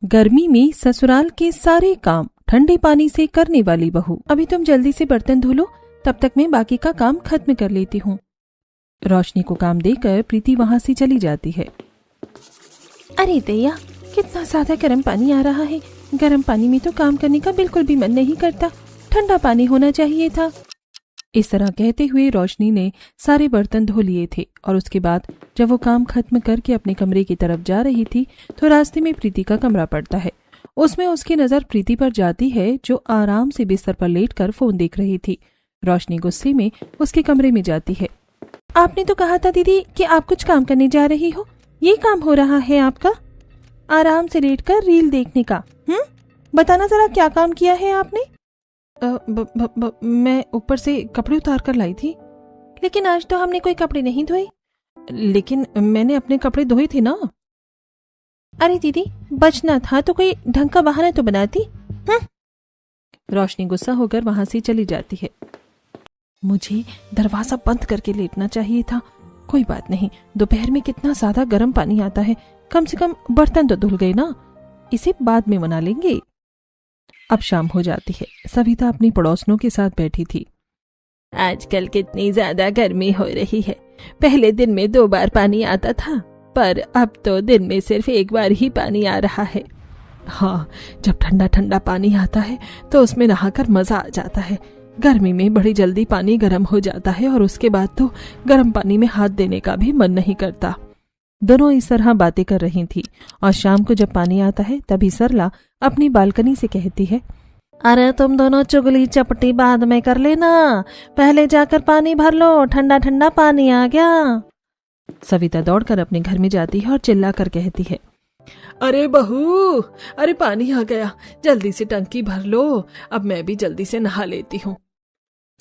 गर्मी में ससुराल के सारे काम ठंडे पानी से करने वाली बहू। अभी तुम जल्दी से बर्तन धो लो, तब तक मैं बाकी का काम खत्म कर लेती हूँ। रोशनी को काम देकर प्रीति वहाँ से चली जाती है। अरे दैया, कितना ज्यादा गर्म पानी आ रहा है। गर्म पानी में तो काम करने का बिल्कुल भी मन नहीं करता, ठंडा पानी होना चाहिए था। इस तरह कहते हुए रोशनी ने सारे बर्तन धो लिए थे और उसके बाद जब वो काम खत्म करके अपने कमरे की तरफ जा रही थी तो रास्ते में प्रीति का कमरा पड़ता है। उसमें उसकी नजर प्रीति पर जाती है जो आराम से बिस्तर पर लेटकर फोन देख रही थी। रोशनी गुस्से में उसके कमरे में जाती है। आपने तो कहा था दीदी कि आप कुछ काम करने जा रही हो, ये काम हो रहा है आपका, आराम से लेटकर रील देखने का। बताना जरा क्या काम किया है आपने? मैं ऊपर से कपड़े उतार कर लाई थी। लेकिन आज तो हमने कोई कपड़े नहीं धोए। लेकिन मैंने अपने कपड़े धोए थे ना। अरे दीदी, बचना था तो कोई ढंग का बहाना तो बनाती। रोशनी गुस्सा होकर वहां से चली जाती है। मुझे दरवाजा बंद करके लेटना चाहिए था। कोई बात नहीं, दोपहर में कितना ज्यादा गर्म पानी आता है, कम से कम बर्तन तो धुल गए ना, इसे बाद में मना लेंगे। अब शाम हो जाती है। सविता अपनी पड़ोसनों के साथ बैठी थी। आजकल कितनी ज्यादा गर्मी हो रही है। पहले दिन में 2 बार पानी आता था, पर अब तो दिन में सिर्फ 1 बार ही पानी आ रहा है। हाँ, जब ठंडा ठंडा पानी आता है तो उसमें नहाकर मजा आ जाता है। गर्मी में बड़ी जल्दी पानी गर्म हो जाता है और उसके बाद तो गर्म पानी में हाथ देने का भी मन नहीं करता। दोनों इस तरह बातें कर रही थी और शाम को जब पानी आता है तभी सरला अपनी बालकनी से कहती है, अरे तुम दोनों चुगली चपटी बाद में कर लेना, पहले जाकर पानी भर लो, ठंडा ठंडा पानी आ गया। सविता दौड़कर अपने घर में जाती है और चिल्लाकर कहती है, अरे बहू, अरे पानी आ गया, जल्दी से टंकी भर लो, अब मैं भी जल्दी से नहा लेती हूँ।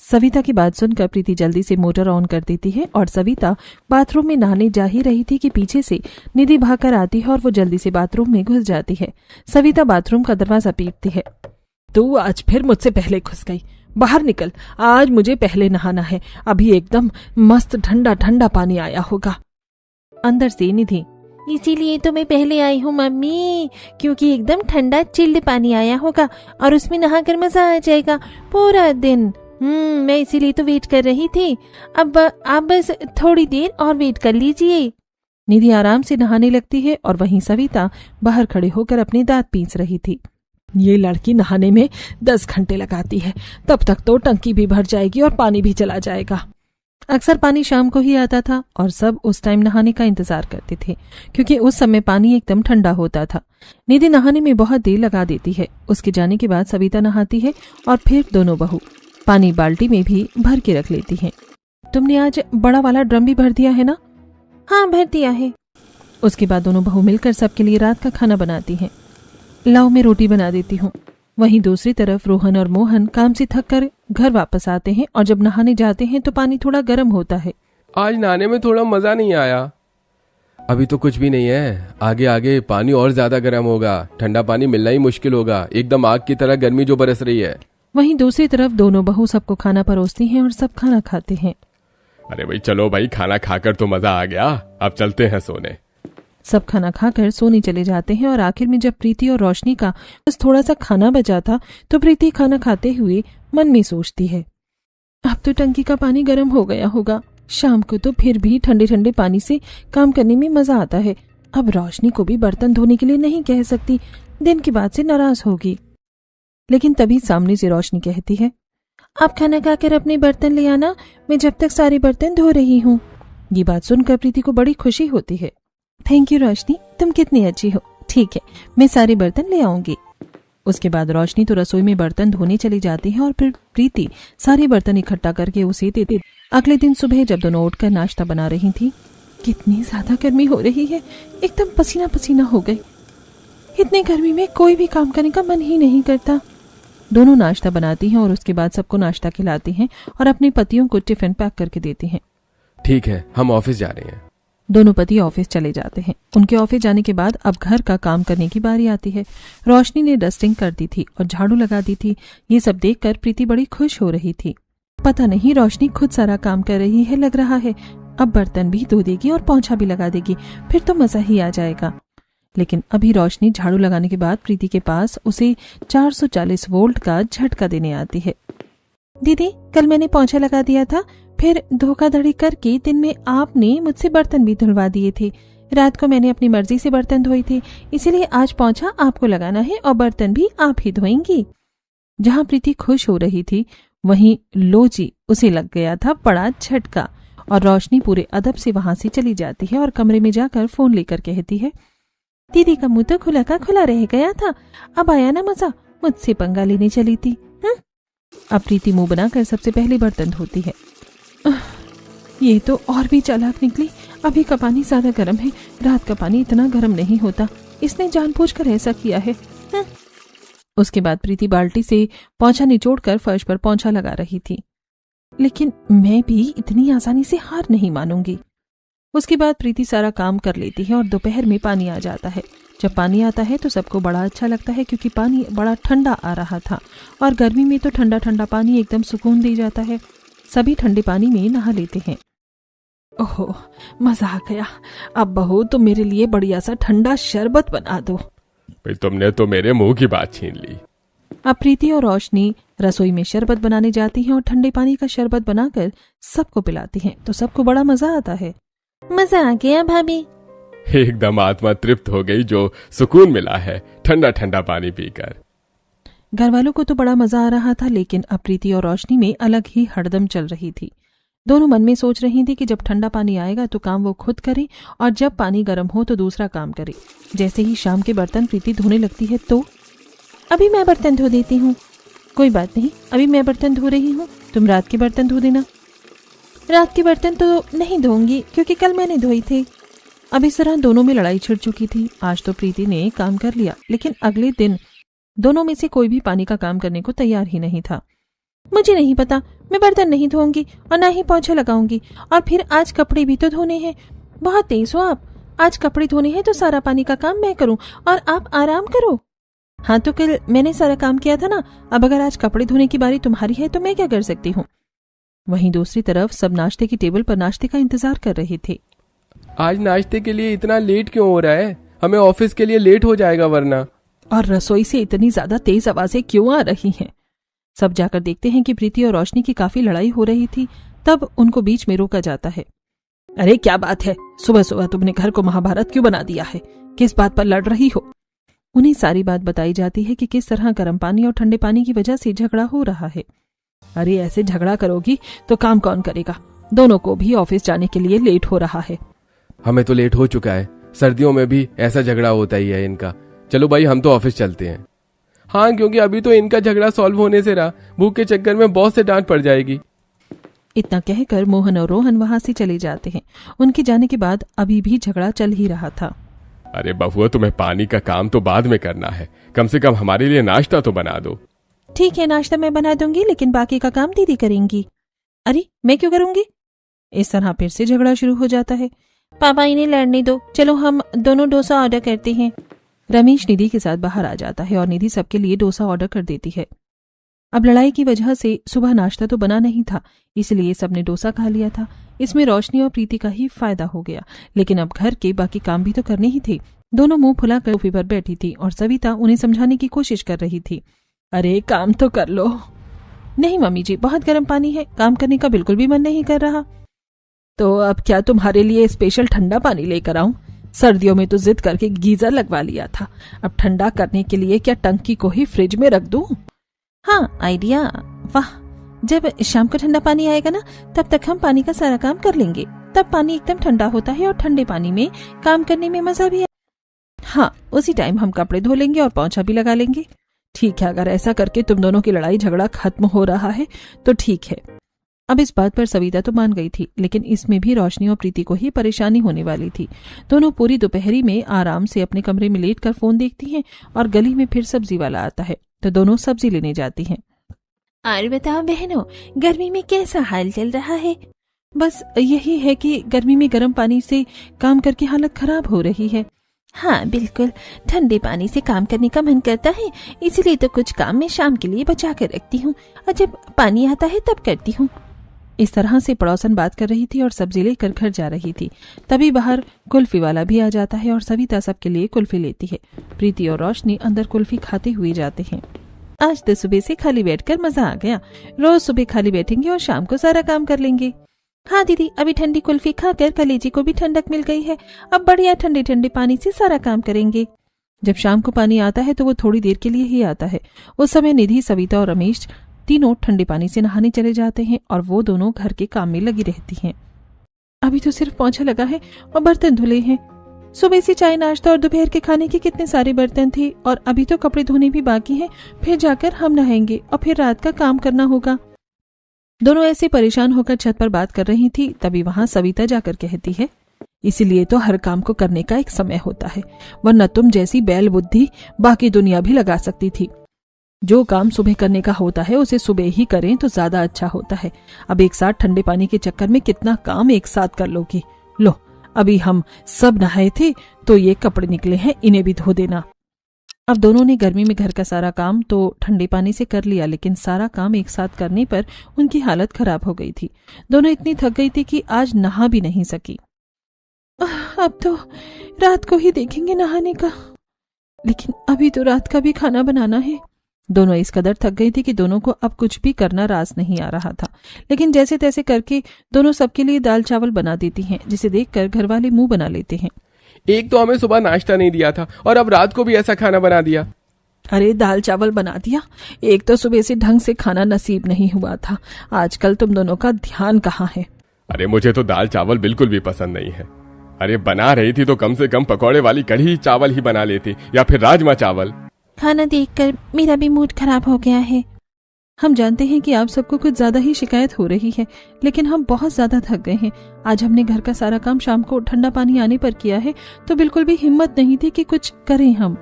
सविता की बात सुनकर प्रीति जल्दी से मोटर ऑन कर देती है और सविता बाथरूम में नहाने जा ही रही थी कि पीछे से निधि भागकर आती है और वो जल्दी से बाथरूम में घुस जाती है। सविता बाथरूम का दरवाजा पीटती है। तू आज फिर मुझसे पहले घुस गई, बाहर निकल, आज मुझे पहले नहाना है, अभी एकदम मस्त ठंडा ठंडा पानी आया होगा। अंदर से निधि, इसीलिए तो मैं पहले आई हूँ मम्मी, क्योंकि एकदम ठंडा चिल्ड पानी आया होगा और उसमें नहाकर मजा आ जाएगा पूरा दिन। मैं इसीलिए तो वेट कर रही थी। अब आप बस थोड़ी देर और वेट कर लीजिए। निधि आराम से नहाने लगती है और वहीं सविता बाहर खड़े होकर अपने दांत पीस रही थी। ये लड़की नहाने में 10 घंटे लगाती है, तब तक तो टंकी भी भर जाएगी और पानी भी चला जाएगा। अक्सर पानी शाम को ही आता था और सब उस टाइम नहाने का इंतजार करते थे क्योंकि उस समय पानी एकदम ठंडा होता था। निधि नहाने में बहुत देर लगा देती है। उसके जाने के बाद सविता नहाती है और फिर दोनों बहू पानी बाल्टी में भी भर के रख लेती हैं। तुमने आज बड़ा वाला ड्रम भी भर दिया है ना? हाँ, भर दिया है। उसके बाद दोनों बहू मिलकर सबके लिए रात का खाना बनाती हैं। लाओ मैं रोटी बना देती हूँ। वहीं दूसरी तरफ रोहन और मोहन काम से थक कर घर वापस आते हैं और जब नहाने जाते हैं तो पानी थोड़ा गर्म होता है। आज नहाने में थोड़ा मजा नहीं आया। अभी तो कुछ भी नहीं है, आगे आगे पानी और ज्यादा गर्म होगा, ठंडा पानी मिलना ही मुश्किल होगा, एकदम आग की तरह गर्मी जो बरस रही है। वहीं दूसरी तरफ दोनों बहू सबको खाना परोसती हैं और सब खाना खाते हैं। अरे भाई चलो भाई, खाना खाकर तो मजा आ गया, अब चलते हैं सोने। सब खाना खाकर सोने चले जाते हैं और आखिर में जब प्रीति और रोशनी का बस थोड़ा सा खाना बचा था तो प्रीति खाना खाते हुए मन में सोचती है, अब तो टंकी का पानी गर्म हो गया होगा, शाम को तो फिर भी ठंडे ठंडे पानी से काम करने में मजा आता है। अब रोशनी को भी बर्तन धोने के लिए नहीं कह सकती, दिन के बाद से नाराज होगी। लेकिन तभी सामने से रोशनी कहती है, आप खाना खाकर अपने बर्तन ले आना, मैं जब तक सारे बर्तन धो रही हूँ। ये बात सुनकर प्रीति को बड़ी खुशी होती है। थैंक यू रोशनी, तुम कितनी अच्छी हो। ठीक है, मैं सारे बर्तन ले आऊंगी। उसके बाद रोशनी तो रसोई में बर्तन धोने चली जाती है और फिर प्रीति सारे बर्तन इकट्ठा करके उसे देती। अगले दिन सुबह जब दोनों उठकर नाश्ता बना रही थी, कितनी ज्यादा गर्मी हो रही है, एकदम पसीना पसीना हो गई। इतनी गर्मी में कोई भी काम करने का मन ही नहीं करता। दोनों नाश्ता बनाती हैं और उसके बाद सबको नाश्ता खिलाती हैं और अपने पतियों को टिफिन पैक करके देती हैं। ठीक है, हम ऑफिस जा रहे हैं। दोनों पति ऑफिस चले जाते हैं। उनके ऑफिस जाने के बाद अब घर का काम करने की बारी आती है। रोशनी ने डस्टिंग कर दी थी और झाड़ू लगा दी थी। ये सब देखकर प्रीति बड़ी खुश हो रही थी। पता नहीं रोशनी खुद सारा काम कर रही है लग रहा है। अब बर्तन भी धो देगी और पोंछा भी लगा देगी, फिर तो मजा ही आ जाएगा। लेकिन अभी रोशनी झाड़ू लगाने के बाद प्रीति के पास उसे 440 वोल्ट का झटका देने आती है। दीदी, कल मैंने पोंछा लगा दिया था, फिर धोखाधड़ी करके दिन में आपने मुझसे बर्तन भी धुलवा दिए थे। रात को मैंने अपनी मर्जी से बर्तन धोए थे, इसीलिए आज पोंछा आपको लगाना है और बर्तन भी आप ही धोएंगी। जहां प्रीति खुश हो रही थी वहीं लो जी उसे लग गया था बड़ा झटका और रोशनी पूरे अदब से वहां से चली जाती है और कमरे में जाकर फोन लेकर कहती है, दीदी का मुंह तो खुला का खुला रह गया था, अब आया ना मजा, मुझसे पंगा लेने चली थी। अब प्रीति मुंह बनाकर सबसे पहले बर्तन धोती है। ये तो और भी चालाक निकली, अभी का पानी ज्यादा गर्म है, रात का पानी इतना गर्म नहीं होता, इसने जानबूझकर ऐसा किया है। उसके बाद प्रीति बाल्टी से पोंछा निचोड़कर फर्श पर पोंछा लगा रही थी। लेकिन मैं भी इतनी आसानी से हार नहीं मानूंगी। उसके बाद प्रीति सारा काम कर लेती है और दोपहर में पानी आ जाता है। जब पानी आता है तो सबको बड़ा अच्छा लगता है क्योंकि पानी बड़ा ठंडा आ रहा था और गर्मी में तो ठंडा ठंडा पानी एकदम सुकून दे जाता है। सभी ठंडे पानी में नहा लेते हैं। ओहो, मजा आ गया। अब बहू तुम मेरे लिए बढ़िया सा ठंडा शरबत बना दो। भाई तुमने तो मेरे मुंह की बात छीन ली। अब प्रीति और रोशनी रसोई में शरबत बनाने जाती हैं और ठंडे पानी का शरबत बनाकर सबको पिलाती हैं, तो सबको बड़ा मजा आता है। मजा आ गया भाभी, एकदम आत्मा तृप्त हो गई, जो सुकून मिला है ठंडा ठंडा पानी पीकर। घर वालों को तो बड़ा मजा आ रहा था, लेकिन अब प्रीति और रोशनी में अलग ही हड़दम चल रही थी। दोनों मन में सोच रही थी कि जब ठंडा पानी आएगा तो काम वो खुद करे और जब पानी गर्म हो तो दूसरा काम करे। जैसे ही शाम के बर्तन प्रीति धोने लगती है तो अभी मैं बर्तन धो देती हूँ। कोई बात नहीं, अभी मैं बर्तन धो रही हूँ, तुम रात के बर्तन धो देना। रात के बर्तन तो नहीं धोऊंगी क्योंकि कल मैंने धोई थे। अब इस तरह दोनों में लड़ाई छिड़ चुकी थी। आज तो प्रीति ने काम कर लिया, लेकिन अगले दिन दोनों में से कोई भी पानी का काम करने को तैयार ही नहीं था। मुझे नहीं पता, मैं बर्तन नहीं धोऊंगी और ना ही पोंछा लगाऊंगी, और फिर आज कपड़े भी तो धोने हैं। बहुत तेज हो आप, आज कपड़े धोने हैं तो सारा पानी का काम मैं करूं और आप आराम करो। हाँ तो कल मैंने सारा काम किया था ना, अब अगर आज कपड़े धोने की बारी तुम्हारी है तो मैं क्या कर सकती हूँ। वहीं दूसरी तरफ सब नाश्ते की टेबल पर नाश्ते का इंतजार कर रहे थे। आज नाश्ते के लिए इतना लेट क्यों हो रहा है? हमें ऑफिस के लिए लेट हो जाएगा वरना। और रसोई से इतनी ज्यादा तेज आवाजें क्यों आ रही हैं? सब जाकर देखते हैं कि प्रीति और रोशनी की काफी लड़ाई हो रही थी। तब उनको बीच में रोका जाता है। अरे क्या बात है, सुबह सुबह तुमने घर को महाभारत क्यों बना दिया है? किस बात पर लड़ रही हो? उन्हें सारी बात बताई जाती है कि किस तरह गर्म पानी और ठंडे पानी की वजह से झगड़ा हो रहा है। अरे ऐसे झगड़ा करोगी तो काम कौन करेगा? दोनों को भी ऑफिस जाने के लिए लेट हो रहा है। हमें तो लेट हो चुका है, सर्दियों में भी ऐसा झगड़ा होता ही है इनका। चलो भाई हम तो ऑफिस चलते हैं। हाँ, क्योंकि अभी तो इनका झगड़ा सॉल्व होने से रहा, भूख के चक्कर में बॉस से डांट पड़ जाएगी। इतना कहकर मोहन और रोहन वहां से चले जाते हैं। उनके जाने के बाद अभी भी झगड़ा चल ही रहा था। अरे बहुआ, तुम्हें पानी का काम तो बाद में करना है, कम से कम हमारे लिए नाश्ता तो बना दो। ठीक है, नाश्ता मैं बना दूंगी, लेकिन बाकी का काम दीदी करेंगी। अरे मैं क्यों करूंगी? इस तरह फिर से झगड़ा शुरू हो जाता है। पापा इन्हें लड़ने दो, चलो हम दोनों डोसा ऑर्डर करते हैं। रमेश निधि के साथ बाहर आ जाता है और निधि सबके लिए डोसा ऑर्डर कर देती है। अब लड़ाई की वजह से सुबह नाश्ता तो बना नहीं था, इसलिए सबने डोसा खा लिया था। इसमें रोशनी और प्रीति का ही फायदा हो गया, लेकिन अब घर के बाकी काम भी तो करने ही थे। दोनों मुंह फुलाकर सोफे पर बैठी थी और सविता उन्हें समझाने की कोशिश कर रही थी। अरे काम तो कर लो। नहीं मम्मी जी, बहुत गर्म पानी है, काम करने का बिल्कुल भी मन नहीं कर रहा। तो अब क्या तुम्हारे लिए स्पेशल ठंडा पानी लेकर आऊं? सर्दियों में तो जिद करके गीजर लगवा लिया था, अब ठंडा करने के लिए क्या टंकी को ही फ्रिज में रख दूं? हाँ आइडिया, वाह। जब शाम को ठंडा पानी आएगा ना, तब तक हम पानी का सारा काम कर लेंगे। तब पानी एकदम ठंडा होता है और ठंडे पानी में काम करने में मजा भी है। हाँ, उसी टाइम हम कपड़े धो लेंगे और पोंछा भी लगा लेंगे। ठीक है, अगर ऐसा करके तुम दोनों की लड़ाई झगड़ा खत्म हो रहा है तो ठीक है। अब इस बात पर सविता तो मान गई थी, लेकिन इसमें भी रोशनी और प्रीति को ही परेशानी होने वाली थी। दोनों पूरी दोपहरी में आराम से अपने कमरे में लेटकर फोन देखती हैं और गली में फिर सब्जी वाला आता है तो दोनों सब्जी लेने जाती हैं। और बताओ बहनों, गर्मी में कैसा हाल चल रहा है? बस यही है कि गर्मी में गर्म पानी से काम करके हालत खराब हो रही है। हाँ बिल्कुल, ठंडे पानी से काम करने का मन करता है, इसलिए तो कुछ काम मैं शाम के लिए बचा कर रखती हूँ और जब पानी आता है तब करती हूँ। इस तरह से पड़ोसन बात कर रही थी और सब्जी लेकर घर जा रही थी। तभी बाहर कुल्फी वाला भी आ जाता है और सविता सबके लिए कुल्फी लेती है। प्रीति और रोशनी अंदर कुल्फी खाते हुए जाते हैं। आज तो सुबह से खाली बैठकर मजा आ गया। रोज सुबह खाली बैठेंगे और शाम को सारा काम कर लेंगे। हाँ दीदी, अभी ठंडी कुल्फी खाकर कलेजी को भी ठंडक मिल गई है। अब बढ़िया ठंडे ठंडे पानी से सारा काम करेंगे। जब शाम को पानी आता है तो वो थोड़ी देर के लिए ही आता है। उस समय निधि, सविता और रमेश तीनों ठंडे पानी से नहाने चले जाते हैं और वो दोनों घर के काम में लगी रहती हैं। अभी तो सिर्फ पोंछा लगा है और बर्तन धुले हैं। सुबह से चाय नाश्ता और दोपहर के खाने के कितने सारे बर्तन थे और अभी तो कपड़े धोने भी बाकी हैं। फिर जाकर हम नहाएंगे और फिर रात का काम करना होगा। दोनों ऐसे परेशान होकर छत पर बात कर रही थी। तभी वहां सविता जाकर कहती है, इसीलिए तो हर काम को करने का एक समय होता है, वरना तुम जैसी बैल बुद्धि बाकी दुनिया भी लगा सकती थी। जो काम सुबह करने का होता है उसे सुबह ही करें तो ज्यादा अच्छा होता है। अब एक साथ ठंडे पानी के चक्कर में कितना काम एक साथ कर लोगी। लो, अभी हम सब नहाए थे तो ये कपड़े निकले हैं, इन्हें भी धो देना। अब दोनों ने गर्मी में घर का सारा काम तो ठंडे पानी से कर लिया, लेकिन सारा काम एक साथ करने पर उनकी हालत खराब हो गई थी। दोनों इतनी थक गई थी कि आज नहा भी नहीं सकी। अब तो रात को ही देखेंगे नहाने का, लेकिन अभी तो रात का भी खाना बनाना है। दोनों इस कदर थक गई थी कि दोनों को अब कुछ भी करना रास नहीं आ रहा था, लेकिन जैसे तैसे करके दोनों सबके लिए दाल चावल बना देती हैं, जिसे देखकर घर वाले मुंह बना लेते हैं। एक तो हमें सुबह नाश्ता नहीं दिया था और अब रात को भी ऐसा खाना बना दिया। अरे दाल चावल बना दिया, एक तो सुबह से ढंग से खाना नसीब नहीं हुआ था। आजकल तुम दोनों का ध्यान कहाँ है? अरे मुझे तो दाल चावल बिल्कुल भी पसंद नहीं है। अरे बना रही थी तो कम से कम पकौड़े वाली कढ़ी चावल ही बना लेती या फिर राजमा चावल। खाना देखकर मेरा भी मूड खराब हो गया है। हम जानते हैं कि आप सबको कुछ ज्यादा ही शिकायत हो रही है, लेकिन हम बहुत ज्यादा थक गए हैं। आज हमने घर का सारा काम शाम को ठंडा पानी आने पर किया है, तो बिल्कुल भी हिम्मत नहीं थी कि कुछ करें हम।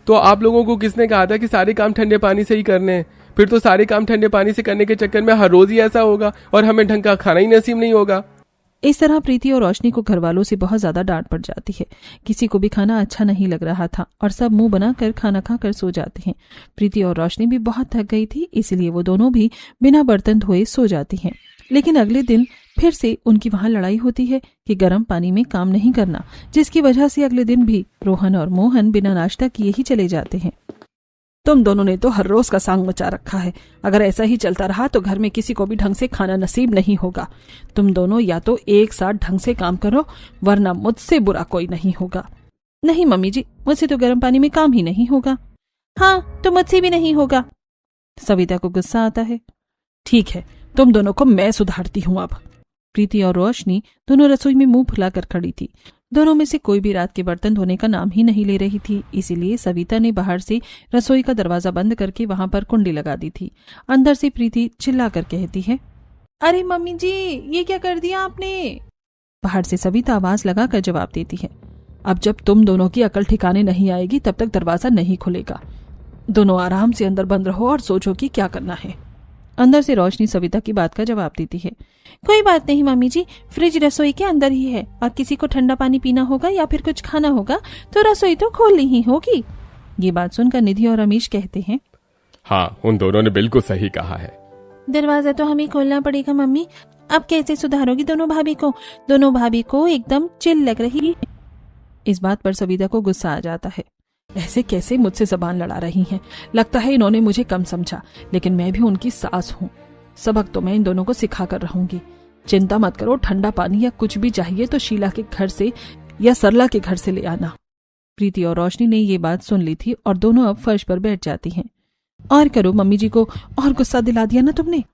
तो आप लोगों को किसने कहा था कि सारे काम ठंडे पानी से ही करने हैं? फिर तो सारे काम ठंडे पानी से करने के चक्कर में हर रोज ही ऐसा होगा और हमें ढंग का खाना ही नसीब नहीं होगा। इस तरह प्रीति और रोशनी को घर वालों से बहुत ज्यादा डांट पड़ जाती है। किसी को भी खाना अच्छा नहीं लग रहा था और सब मुंह बनाकर खाना खाकर सो जाते हैं। प्रीति और रोशनी भी बहुत थक गई थी, इसलिए वो दोनों भी बिना बर्तन धोए सो जाती हैं। लेकिन अगले दिन फिर से उनकी वहां लड़ाई होती है कि गर्म पानी में काम नहीं करना, जिसकी वजह से अगले दिन भी रोहन और मोहन बिना नाश्ता किए ही चले जाते हैं। तुम दोनों ने तो हर रोज का सांग मचा रखा है। अगर ऐसा ही चलता रहा तो घर में किसी को भी ढंग से खाना नसीब नहीं होगा। तुम दोनों या तो एक साथ ढंग से काम करो, वरना मुझसे बुरा कोई नहीं होगा। नहीं मम्मी जी, मुझसे तो गर्म पानी में काम ही नहीं होगा। हाँ, तो मुझसे भी नहीं होगा। सविता को गुस्सा आता है। ठीक है, तुम दोनों को मैं सुधारती हूँ अब। प्रीति और रोशनी दोनों रसोई में मुंह फुलाकर खड़ी थी। दोनों में से कोई भी रात के बर्तन धोने का नाम ही नहीं ले रही थी, इसीलिए सविता ने बाहर से रसोई का दरवाजा बंद करके वहां पर कुंडी लगा दी थी। अंदर से प्रीति चिल्लाकर कहती है, अरे मम्मी जी, ये क्या कर दिया आपने? बाहर से सविता आवाज लगाकर जवाब देती है, अब जब तुम दोनों की अकल ठिकाने नहीं आएगी तब तक दरवाजा नहीं खुलेगा। दोनों आराम से अंदर बंद रहो और सोचो कि क्या करना है। अंदर से रोशनी सविता की बात का जवाब देती है, कोई बात नहीं मम्मी जी, फ्रिज रसोई के अंदर ही है और किसी को ठंडा पानी पीना होगा या फिर कुछ खाना होगा तो रसोई तो खोलनी ही होगी। ये बात सुनकर निधि और रमेश कहते हैं, हाँ, उन दोनों ने बिल्कुल सही कहा है। दरवाजा तो हमें खोलना पड़ेगा मम्मी। अब कैसे सुधारोगी दोनों भाभी को? दोनों भाभी को एकदम चिल लग रही है। इस बात पर सविता को गुस्सा आ जाता है। ऐसे कैसे मुझसे जबान लड़ा रही हैं? लगता है इन्होंने मुझे कम समझा, लेकिन मैं भी उनकी सास हूँ। सबक तो मैं इन दोनों को सिखा कर रहूंगी। चिंता मत करो, ठंडा पानी या कुछ भी चाहिए तो शीला के घर से या सरला के घर से ले आना। प्रीति और रोशनी ने ये बात सुन ली थी और दोनों अब फर्श पर बैठ जाती हैं। और करो, मम्मी जी को और गुस्सा दिला दिया ना तुमने।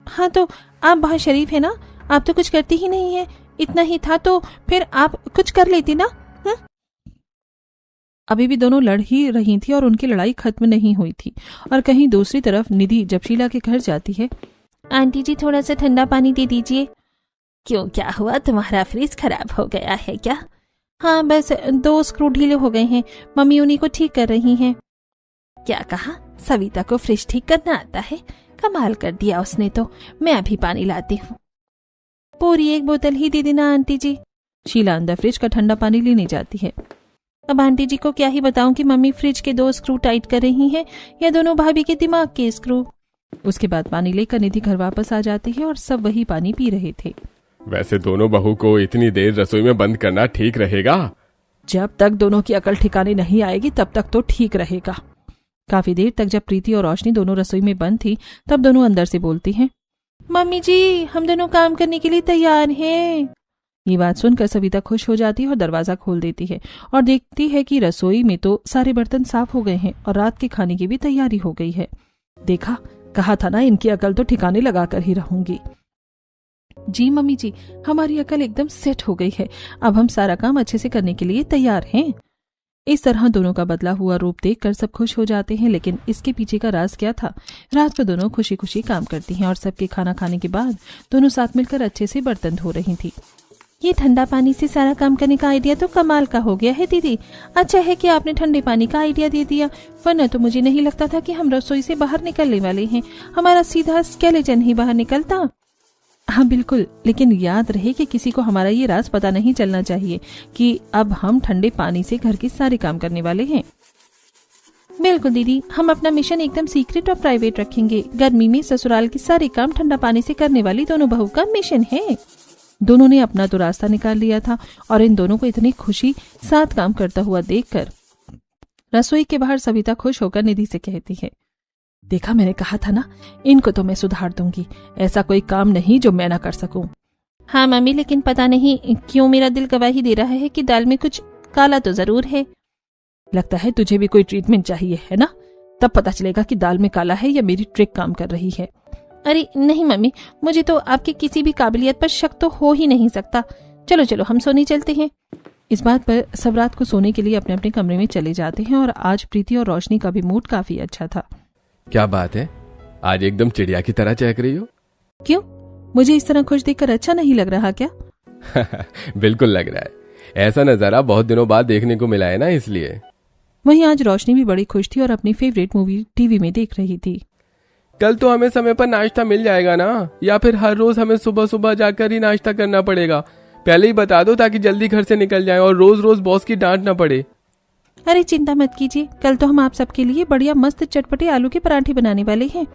हाँ, तो आप बहुत शरीफ है ना, आप तो कुछ करती ही नहीं है। इतना ही था तो फिर आप कुछ कर लेती ना। अभी भी दोनों लड़ ही रही थी और उनकी लड़ाई खत्म नहीं हुई थी। और कहीं दूसरी तरफ निधि जब शीला के घर जाती है, आंटी जी थोड़ा सा ठंडा पानी दे दीजिए। क्यों, क्या हुआ? तुम्हारा फ्रिज खराब हो गया है क्या? हाँ, बस 2 स्क्रू ढीले हो गए हैं, मम्मी उन्हीं को ठीक कर रही हैं। क्या कहा? सविता को फ्रिज ठीक करना आता है? कमाल कर दिया उसने तो। मैं अभी पानी लाती हूँ। पूरी 1 बोतल ही दे देना आंटी जी। शीला अंदर फ्रिज का ठंडा पानी लेने जाती है। अब आंटी जी को क्या ही बताऊं कि मम्मी फ्रिज के 2 स्क्रू टाइट कर रही हैं या दोनों भाभी के दिमाग के स्क्रू। उसके बाद पानी लेकर निधि घर वापस आ जाती है और सब वही पानी पी रहे थे। वैसे दोनों बहू को इतनी देर रसोई में बंद करना ठीक रहेगा? जब तक दोनों की अकल ठिकाने नहीं आएगी तब तक तो ठीक रहेगा। काफी देर तक जब प्रीति और रोशनी दोनों रसोई में बंद थी तब दोनों अंदर से बोलती हैं, मम्मी जी हम दोनों काम करने के लिए तैयार हैं। ये बात सुनकर सविता खुश हो जाती है और दरवाजा खोल देती है और देखती है कि रसोई में तो सारे बर्तन साफ हो गए हैं और रात के खाने की भी तैयारी हो गई है। देखा, कहा था ना इनकी अकल तो ठिकाने लगा कर ही रहूंगी। जी मम्मी जी, हमारी अकल एकदम सेट हो गई है, अब हम सारा काम अच्छे से करने के लिए तैयार हैं। इस तरह दोनों का बदला हुआ रूप देखकर सब खुश हो जाते हैं, लेकिन इसके पीछे का राज क्या था? रात को दोनों खुशी खुशी काम करती हैं और सबके खाना खाने के बाद दोनों साथ मिलकर अच्छे से बर्तन धो रही थी। ये ठंडा पानी से सारा काम करने का आइडिया तो कमाल का हो गया है दीदी। अच्छा है कि आपने ठंडे पानी का आइडिया दे दिया, वरना तो मुझे नहीं लगता था कि हम रसोई से बाहर निकलने वाले हैं। हमारा सीधा स्केलेटन ही बाहर निकलता। हाँ बिल्कुल, लेकिन याद रहे कि किसी को हमारा ये राज पता नहीं चलना चाहिए कि अब हम ठंडे पानी से घर के सारे काम करने वाले हैं। बिल्कुल दीदी, हम अपना मिशन एकदम सीक्रेट और प्राइवेट रखेंगे। गर्मी में ससुराल के सारे काम ठंडा पानी से करने वाली दोनों बहू का मिशन है। दोनों ने अपना तो रास्ता निकाल लिया था और इन दोनों को इतनी खुशी साथ काम करता हुआ देखकर रसोई के बाहर सविता खुश होकर निधि से कहती है, देखा मैंने कहा था ना, इनको तो मैं सुधार दूंगी। ऐसा कोई काम नहीं जो मैं ना कर सकूं। हाँ मम्मी, लेकिन पता नहीं क्यों मेरा दिल गवाही दे रहा है कि दाल में कुछ काला तो जरूर है। लगता है तुझे भी कोई ट्रीटमेंट चाहिए है ना? तब पता चलेगा कि दाल में काला है या मेरी ट्रिक काम कर रही है। अरे नहीं मम्मी, मुझे तो आपकी किसी भी काबिलियत पर शक तो हो ही नहीं सकता। चलो चलो हम सोने चलते हैं। इस बात पर सब रात को सोने के लिए अपने अपने कमरे में चले जाते हैं और आज प्रीति और रोशनी का भी मूड काफी अच्छा था। क्या बात है, आज एकदम चिड़िया की तरह चहक रही हो? क्यों, मुझे इस तरह खुश देखकर अच्छा नहीं लग रहा क्या? बिल्कुल लग रहा है। ऐसा नजारा बहुत दिनों बाद देखने को मिला है ना, इसलिए। वहीं आज रोशनी भी बड़ी खुश थी और अपनी फेवरेट मूवी टीवी में देख रही थी। कल तो हमें समय पर नाश्ता मिल जाएगा ना, या फिर हर रोज हमें सुबह सुबह जाकर ही नाश्ता करना पड़ेगा? पहले ही बता दो ताकि जल्दी घर से निकल जाएं और रोज रोज बॉस की डांट ना पड़े। अरे चिंता मत कीजिए, कल तो हम आप सबके लिए बढ़िया मस्त चटपटे आलू के पराठे बनाने वाले हैं।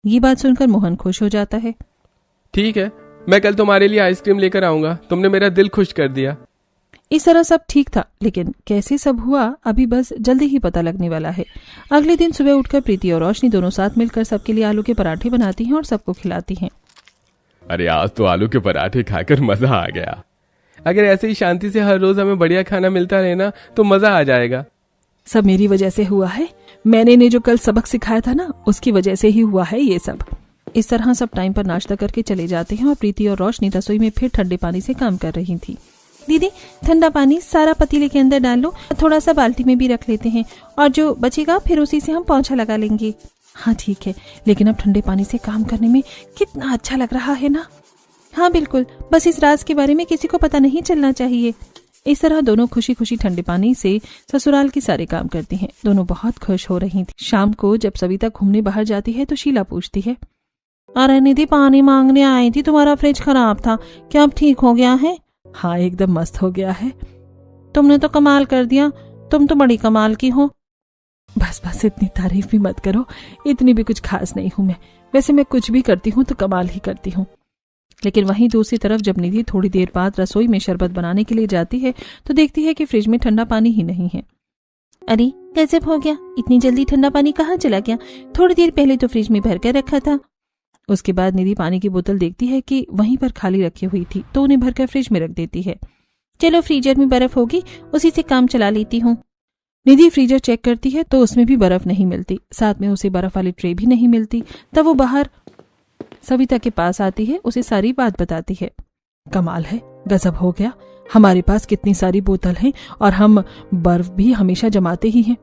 ये बात सुनकर मोहन खुश हो जाता है। ठीक है, मैं कल तुम्हारे लिए आइसक्रीम लेकर आऊंगा। तुमने मेरा दिल खुश कर दिया। इस तरह सब ठीक था, लेकिन कैसे सब हुआ अभी बस जल्दी ही पता लगने वाला है। अगले दिन सुबह उठकर प्रीति और रोशनी दोनों साथ मिलकर सबके लिए आलू के पराठे बनाती हैं और सबको खिलाती हैं। अरे आज तो आलू के पराठे खाकर मजा आ गया। अगर ऐसे ही शांति से हर रोज हमें बढ़िया खाना मिलता रहे ना तो मजा आ जाएगा। सब मेरी वजह से हुआ है। मैंने ने जो कल सबक सिखाया था ना, उसकी वजह से ही हुआ है ये सब। इस तरह सब टाइम पर नाश्ता करके चले जाते हैं और प्रीति और रोशनी रसोई में फिर ठंडे पानी से काम कर रही थी। दीदी, ठंडा पानी सारा पतीले के अंदर डाल लो, थोड़ा सा बाल्टी में भी रख लेते हैं और जो बचेगा फिर उसी से हम पोंछा लगा लेंगे। हाँ ठीक है, लेकिन अब ठंडे पानी से काम करने में कितना अच्छा लग रहा है ना? हाँ बिल्कुल, बस इस राज के बारे में किसी को पता नहीं चलना चाहिए। इस तरह दोनों खुशी खुशी ठंडे पानी से ससुराल के सारे काम करती हैं। दोनों बहुत खुश हो रही थी। शाम को जब सविता घूमने बाहर जाती है तो शीला पूछती है, अरे निधि, पानी मांगने आई थी, तुम्हारा फ्रिज खराब था, क्या अब ठीक हो गया है? हाँ एकदम मस्त हो गया है। तुमने तो कमाल कर दिया, तुम तो बड़ी कमाल की हो। बस बस इतनी तारीफ भी मत करो, इतनी भी कुछ खास नहीं हूं मैं। वैसे मैं कुछ भी करती हूँ तो कमाल ही करती हूँ। लेकिन वहीं दूसरी तरफ जब निधि थोड़ी देर बाद रसोई में शरबत बनाने के लिए जाती है तो देखती है कि फ्रिज में ठंडा पानी ही नहीं है। अरे गजब हो गया, इतनी जल्दी ठंडा पानी कहाँ चला गया? थोड़ी देर पहले तो फ्रिज में भर कर रखा था। उसके बाद निधि पानी की बोतल देखती है कि वहीं पर खाली रखी हुई थी तो उन्हें भरकर फ्रिज में रख देती है। चलो फ्रीजर में बर्फ होगी, उसी से काम चला लेती हूँ। निधि फ्रीजर चेक करती है तो उसमें भी बर्फ नहीं मिलती, साथ में उसे बर्फ वाली ट्रे भी नहीं मिलती। तब वो बाहर सविता के पास आती है, उसे सारी बात बताती है। कमाल है, गजब हो गया, हमारे पास कितनी सारी बोतल हैं और हम बर्फ भी हमेशा जमाते ही हैं।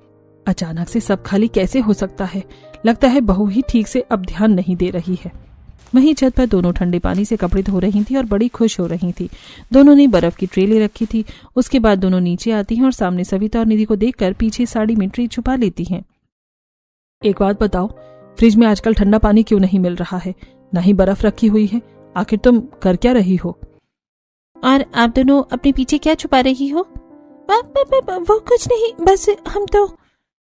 अचानक से सब खाली कैसे हो सकता है? लगता है बहू ही ठीक से अब ध्यान नहीं दे रही है। वहीं छत पर दोनों ठंडे पानी से कपड़े धो रही थी और बड़ी खुश हो रही थी। दोनों ने बर्फ की ट्रे ले रखी थी। उसके बाद दोनों नीचे आती हैं और सामने सविता और निधि को देखकर पीछे साड़ी में ट्रे छुपा लेती हैं। एक बात बताओ, फ्रिज में आजकल ठंडा पानी क्यों नहीं मिल रहा है? न ही बर्फ रखी हुई है, आखिर तुम कर क्या रही हो? और आप दोनों अपने पीछे क्या छुपा रही हो? वो कुछ नहीं, बस हम तो।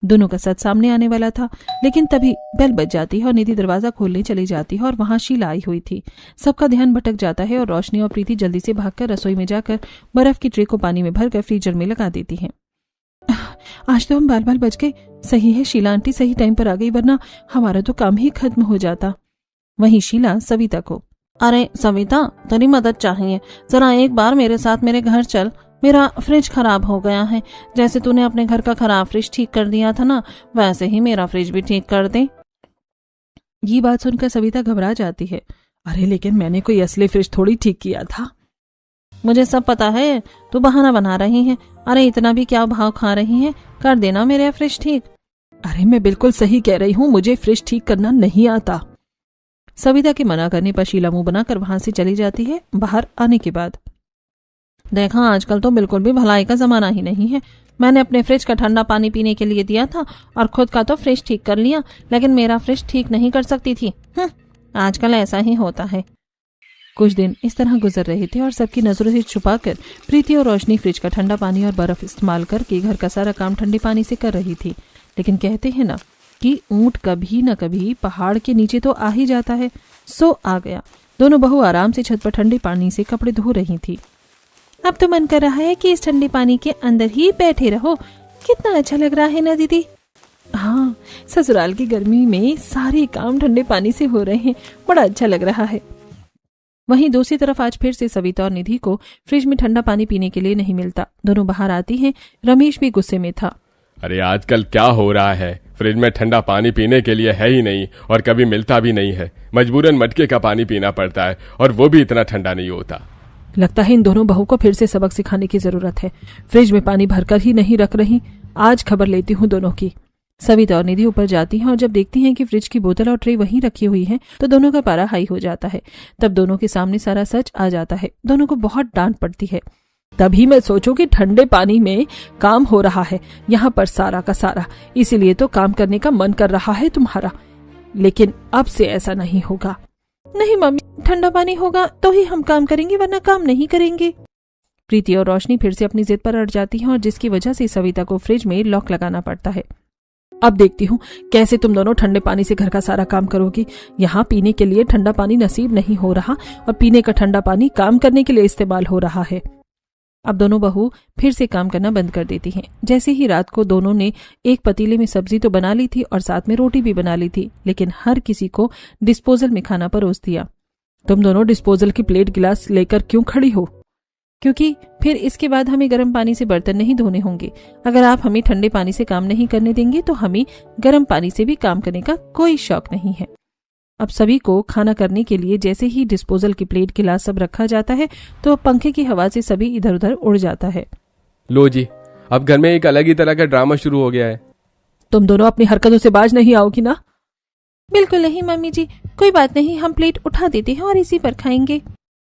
दोनों का सच सामने आने वाला था, लेकिन तभी बेल बज जाती है और निधि दरवाजा खोलने चली जाती है और वहां शीला आई हुई थी। सबका ध्यान भटक जाता है और रोशनी और प्रीति जल्दी से भागकर रसोई में जाकर बर्फ की ट्रे को पानी में भरकर फ्रीजर में लगा देती हैं। आज तो हम बाल बाल बच गए। सही है शीला आंटी सही टाइम पर आ गई, वरना हमारा तो काम ही खत्म हो जाता। वहीं शीला सविता को, अरे सविता, तेरी मदद चाहिए, जरा एक बार मेरे साथ मेरे घर चल। मेरा फ्रिज खराब हो गया है। जैसे तूने अपने घर का खराब फ्रिज ठीक कर दिया था ना, वैसे ही मेरा फ्रिज भी ठीक कर दे। ये बात सुनकर सविता घबरा जाती है। अरे लेकिन मैंने कोई असली फ्रिज थोड़ी ठीक किया था। मुझे सब पता है, तू बहाना बना रही है। अरे इतना भी क्या भाव खा रही है, कर देना मेरा फ्रिज ठीक। अरे मैं बिल्कुल सही कह रही हूँ, मुझे फ्रिज ठीक करना नहीं आता। सविता के मना करने पर शीला मुंह बनाकर वहां से चली जाती है। बाहर आने के बाद, देखा आजकल तो बिल्कुल भी भलाई का जमाना ही नहीं है। मैंने अपने फ्रिज का ठंडा पानी पीने के लिए दिया था और खुद का तो फ्रिज ठीक कर लिया, लेकिन मेरा फ्रिज ठीक नहीं कर सकती थी। आजकल ऐसा ही होता है। कुछ दिन इस तरह गुजर रहे थे और सबकी नजरों से छुपाकर प्रीति और रोशनी फ्रिज का ठंडा पानी और बर्फ इस्तेमाल करके घर का सारा काम ठंडे पानी से कर रही थी। लेकिन कहते हैं ना कि ऊंट कभी न कभी पहाड़ के नीचे तो आ ही जाता है। सो आ गया। दोनों बहू आराम से छत पर ठंडे पानी से कपड़े धो रही थी। अब तो मन कर रहा है कि इस ठंडे पानी के अंदर ही बैठे रहो। कितना अच्छा लग रहा है ना दीदी। हाँ, ससुराल की गर्मी में सारे काम ठंडे पानी से हो रहे हैं, बड़ा अच्छा लग रहा है। वहीं दूसरी तरफ आज फिर से सविता और निधि को फ्रिज में ठंडा पानी पीने के लिए नहीं मिलता। दोनों बाहर आती हैं। रमेश भी गुस्से में था। अरे आजकल क्या हो रहा है, फ्रिज में ठंडा पानी पीने के लिए है ही नहीं और कभी मिलता भी नहीं है। मजबूरन मटके का पानी पीना पड़ता है और वो भी इतना ठंडा नहीं होता। लगता है इन दोनों बहू को फिर से सबक सिखाने की जरूरत है। फ्रिज में पानी भरकर ही नहीं रख रही। आज खबर लेती हूँ दोनों की। सविता और निधि ऊपर जाती हैं और जब देखती हैं कि फ्रिज की बोतल और ट्रे वहीं रखी हुई हैं, तो दोनों का पारा हाई हो जाता है। तब दोनों के सामने सारा सच आ जाता है। दोनों को बहुत डांट पड़ती है। तभी मैं सोचूं कि ठंडे पानी में काम हो रहा है यहाँ पर सारा का सारा, इसीलिए तो काम करने का मन कर रहा है तुम्हारा। लेकिन अब से ऐसा नहीं होगा। नहीं मम्मी, ठंडा पानी होगा तो ही हम काम करेंगे, वरना काम नहीं करेंगे। प्रीति और रोशनी फिर से अपनी जिद पर अड़ जाती हैं और जिसकी वजह से सविता को फ्रिज में लॉक लगाना पड़ता है। अब देखती हूँ कैसे तुम दोनों ठंडे पानी से घर का सारा काम करोगी। यहाँ पीने के लिए ठंडा पानी नसीब नहीं हो रहा और पीने का ठंडा पानी काम करने के लिए इस्तेमाल हो रहा है। अब दोनों बहू फिर से काम करना बंद कर देती हैं। जैसे ही रात को दोनों ने एक पतीले में सब्जी तो बना ली थी और साथ में रोटी भी बना ली थी, लेकिन हर किसी को डिस्पोजल में खाना परोस दिया। तुम दोनों डिस्पोजल की प्लेट गिलास लेकर क्यों खड़ी हो? क्योंकि फिर इसके बाद हमें गर्म पानी से बर्तन नहीं धोने होंगे। अगर आप हमें ठंडे पानी से काम नहीं करने देंगे तो हमें गर्म पानी से भी काम करने का कोई शौक नहीं है। अब सभी को खाना करने के लिए जैसे ही डिस्पोजल की प्लेट गिलास सब रखा जाता है तो पंखे की हवा से सभी इधर उधर उड़ जाता है। लो जी, अब घर में एक अलग ही तरह का ड्रामा शुरू हो गया है। तुम दोनों अपनी हरकतों से बाज नहीं आओगी ना? बिल्कुल नहीं मम्मी जी, कोई बात नहीं, हम प्लेट उठा देते हैं और इसी पर खाएंगे।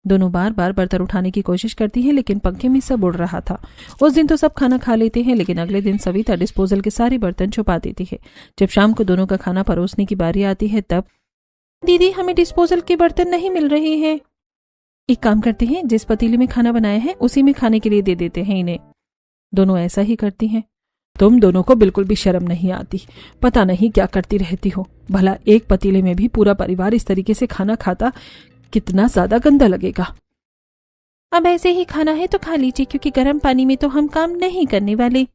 दोनों बार बार बर्तन उठाने की कोशिश करती है, लेकिन पंखे में सब उड़ रहा था। उस दिन तो सब खाना खा लेते हैं, लेकिन अगले दिन सविता डिस्पोजल के सारे बर्तन छुपा देती है। जब शाम को दोनों का खाना परोसने की बारी आती है तब, दीदी हमें डिस्पोजल के बर्तन नहीं मिल रहे हैं। एक काम करते हैं, जिस पतीले में खाना बनाया है उसी में खाने के लिए दे देते हैं इन्हें। दोनों ऐसा ही करती हैं। तुम दोनों को बिल्कुल भी शर्म नहीं आती। पता नहीं क्या करती रहती हो। भला एक पतीले में भी पूरा परिवार इस तरीके से खाना खाता कितना ज्यादा गंदा लगेगा। अब ऐसे ही खाना है तो खा लीजिए, क्योंकि गर्म पानी में तो हम काम नहीं करने वाले।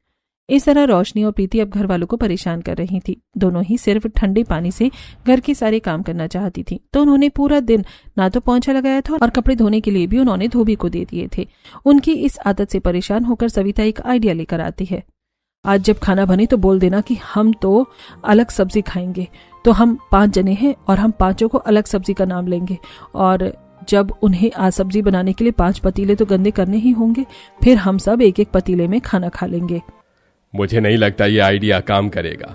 इस तरह रोशनी और प्रीति अब घर वालों को परेशान कर रही थी। दोनों ही सिर्फ ठंडे पानी से घर के सारे काम करना चाहती थी, तो उन्होंने पूरा दिन ना तो पोंछा लगाया था और कपड़े धोने के लिए भी उन्होंने धोबी को दे दिए थे। उनकी इस आदत से परेशान होकर सविता एक आइडिया लेकर आती है। आज जब खाना बने तो बोल देना कि हम तो अलग सब्जी खाएंगे। तो हम 5 जने हैं और हम पांचों को अलग सब्जी का नाम लेंगे, और जब उन्हें आज सब्जी बनाने के लिए 5 पतीले तो गंदे करने ही होंगे, फिर हम सब एक एक पतीले में खाना खा लेंगे। मुझे नहीं लगता ये आइडिया काम करेगा।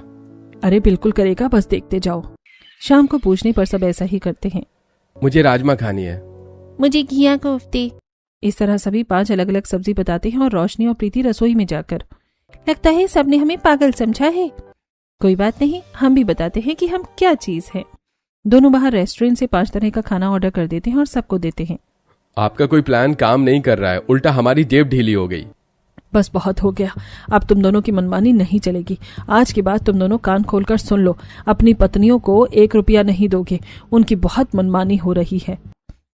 अरे बिल्कुल करेगा, बस देखते जाओ। शाम को पूछने पर सब ऐसा ही करते हैं। मुझे राजमा खानी है। मुझे घिया कोफ्ते। इस तरह सभी 5 अलग अलग सब्जी बताते हैं और रोशनी और प्रीति रसोई में जाकर, लगता है सबने हमें पागल समझा है। कोई बात नहीं, हम भी बताते हैं कि हम क्या चीज है। दोनों बाहर रेस्टोरेंट से 5 तरह का खाना ऑर्डर कर देते हैं और सबको देते हैं। आपका कोई प्लान काम नहीं कर रहा है, उल्टा हमारी जेब ढीली हो गई। बस बहुत हो गया, अब तुम दोनों की मनमानी नहीं चलेगी। आज के बाद तुम दोनों कान खोलकर सुन लो, अपनी पत्नियों को 1 रुपया नहीं दोगे, उनकी बहुत मनमानी हो रही है।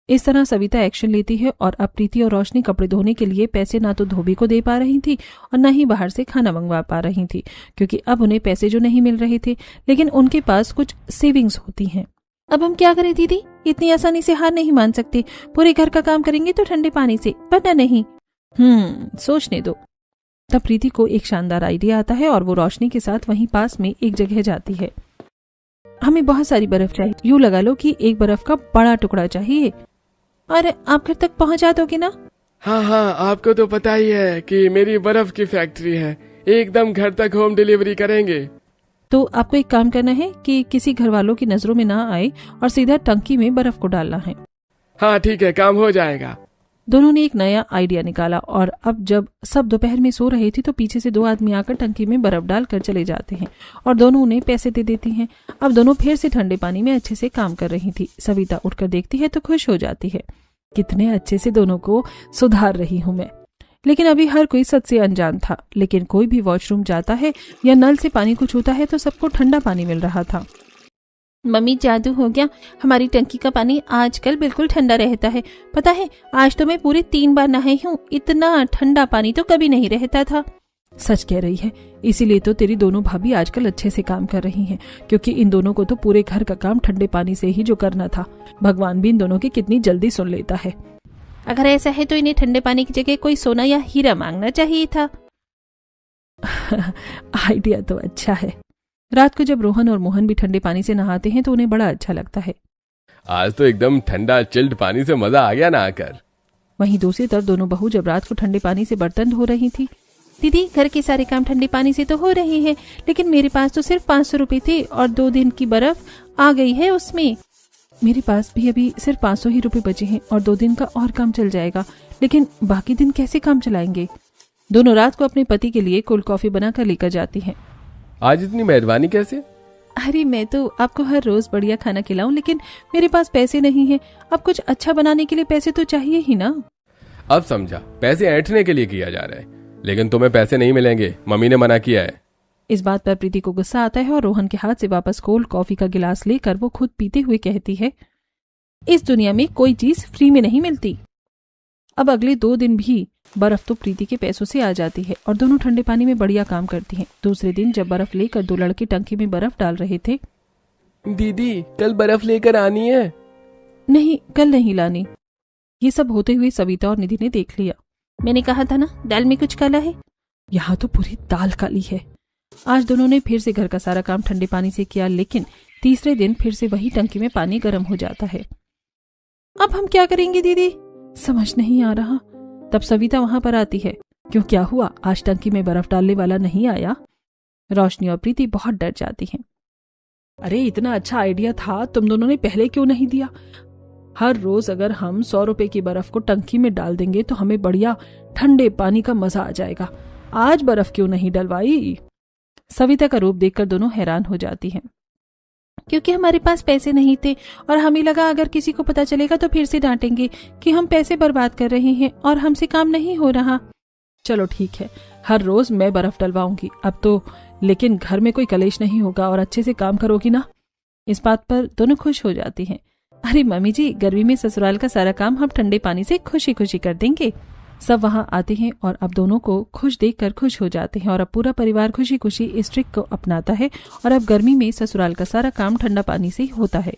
इस तरह सविता एक्शन लेती है और अब प्रीति और रोशनी कपड़े धोने के लिए पैसे ना तो धोबी को दे पा रही थी और ना ही बाहर से खाना मंगवा पा रही थी, क्योंकि अब उन्हें पैसे जो नहीं मिल रहे थे, लेकिन उनके पास कुछ सेविंग्स होती हैं। अब हम क्या करें दीदी, इतनी आसानी से हार नहीं मान सकते। पूरे घर का काम करेंगे तो ठंडे पानी से, वरना नहीं। सोचने दो। तब प्रीति को एक शानदार आइडिया आता है और वो रोशनी के साथ वहीं पास में एक जगह जाती है। हमें बहुत सारी बर्फ चाहिए, यूं लगा लो कि एक बर्फ का बड़ा टुकड़ा चाहिए। और आप घर तक पहुंचा दोगे ना? हाँ, आपको तो पता ही है कि मेरी बर्फ की फैक्ट्री है, एकदम घर तक होम डिलीवरी करेंगे। तो आपको एक काम करना है कि किसी घर वालों की नजरों में ना आए और सीधा टंकी में बर्फ को डालना है। हाँ ठीक है, काम हो जाएगा। दोनों ने एक नया आइडिया निकाला और अब जब सब दोपहर में सो रहे थे तो पीछे से 2 आदमी आकर टंकी में बर्फ डालकर चले जाते हैं और दोनों उन्हें पैसे दे देती हैं। अब दोनों फिर से ठंडे पानी में अच्छे से काम कर रही थी। सविता उठकर देखती है तो खुश हो जाती है, कितने अच्छे से दोनों को सुधार रही हूं मैं। लेकिन अभी हर कोई सच से अनजान था, लेकिन कोई भी वॉशरूम जाता है या नल से पानी को छूता है तो सबको ठंडा पानी मिल रहा था। मम्मी जादू हो गया, हमारी टंकी का पानी आजकल बिल्कुल ठंडा रहता है। पता है, आज तो मैं पूरे 3 बार नहाई हूँ, इतना ठंडा पानी तो कभी नहीं रहता था। सच कह रही है, इसीलिए तो तेरी दोनों भाभी आजकल अच्छे से काम कर रही हैं, क्योंकि इन दोनों को तो पूरे घर का काम ठंडे पानी से ही जो करना था। भगवान भी इन दोनों की कितनी जल्दी सुन लेता है। अगर ऐसा है तो इन्हें ठंडे पानी की जगह कोई सोना या हीरा मांगना चाहिए था। आइडिया तो अच्छा है। रात को जब रोहन और मोहन भी ठंडे पानी से नहाते हैं तो उन्हें बड़ा अच्छा लगता है। आज तो एकदम ठंडा चिल्ड पानी से मजा आ गया ना आकर। वहीं दूसरी तरफ दोनों बहू जब रात को ठंडे पानी से बर्तन धो रही थी। दीदी, घर के सारे काम ठंडे पानी से तो हो रहे हैं, लेकिन मेरे पास तो सिर्फ 500 रुपए थे और 2 दिन की बर्फ आ गई है उसमें। मेरे पास भी अभी सिर्फ 500 ही रुपए बचे हैं और 2 दिन का और काम चल जाएगा, लेकिन बाकी दिन कैसे काम चलाएंगे? दोनों रात को अपने पति के लिए कोल्ड कॉफी बनाकर लेकर जाती हैं। आज इतनी मेहरबानी कैसे? अरे मैं तो आपको हर रोज बढ़िया खाना खिलाऊं, लेकिन मेरे पास पैसे नहीं हैं। अब कुछ अच्छा बनाने के लिए पैसे तो चाहिए ही ना। अब समझा, पैसे ऐंठने के लिए किया जा रहा है, लेकिन तुम्हें पैसे नहीं मिलेंगे, मम्मी ने मना किया है। इस बात पर प्रीति को गुस्सा आता है और रोहन के हाथ से वापस कोल्ड कॉफी का गिलास लेकर वो खुद पीते हुए कहती है, इस दुनिया में कोई चीज फ्री में नहीं मिलती। अब अगले 2 दिन भी बर्फ तो प्रीति के पैसों से आ जाती है और दोनों ठंडे पानी में बढ़िया काम करती हैं। दूसरे दिन जब बर्फ लेकर 2 लड़के टंकी में बर्फ डाल रहे थे। दीदी, कल बर्फ लेकर आनी है। नहीं, कल नहीं लानी। ये सब होते हुए सविता और निधि ने देख लिया। मैंने कहा था ना, दाल में कुछ काला है। यहाँ तो पूरी दाल काली है। आज दोनों ने फिर से घर का सारा काम ठंडे पानी से किया, लेकिन तीसरे दिन फिर से वही टंकी में पानी गर्म हो जाता है। अब हम क्या करेंगे दीदी, समझ नहीं आ रहा। तब सविता वहां पर आती है। क्यों, क्या हुआ? आज टंकी में बर्फ डालने वाला नहीं आया? रोशनी और प्रीति बहुत डर जाती हैं। अरे इतना अच्छा आइडिया था, तुम दोनों ने पहले क्यों नहीं दिया? हर रोज अगर हम 100 रुपए की बर्फ को टंकी में डाल देंगे तो हमें बढ़िया ठंडे पानी का मजा आ जाएगा। आज बर्फ क्यों नहीं डलवाई? सविता का रूप देखकर दोनों हैरान हो जाती हैं। क्योंकि हमारे पास पैसे नहीं थे और हमें लगा अगर किसी को पता चलेगा तो फिर से डांटेंगे कि हम पैसे बर्बाद कर रहे हैं और हमसे काम नहीं हो रहा। चलो ठीक है, हर रोज मैं बर्फ डलवाऊंगी अब तो, लेकिन घर में कोई कलेश नहीं होगा और अच्छे से काम करोगी ना? इस बात पर दोनों खुश हो जाती हैं। अरे मम्मी जी, गर्मी में ससुराल का सारा काम हम ठंडे पानी से खुशी खुशी कर देंगे। सब वहां आते हैं और अब दोनों को खुश देखकर खुश हो जाते हैं और अब पूरा परिवार खुशी खुशी इस ट्रिक को अपनाता है और अब गर्मी में ससुराल का सारा काम ठंडा पानी से ही होता है।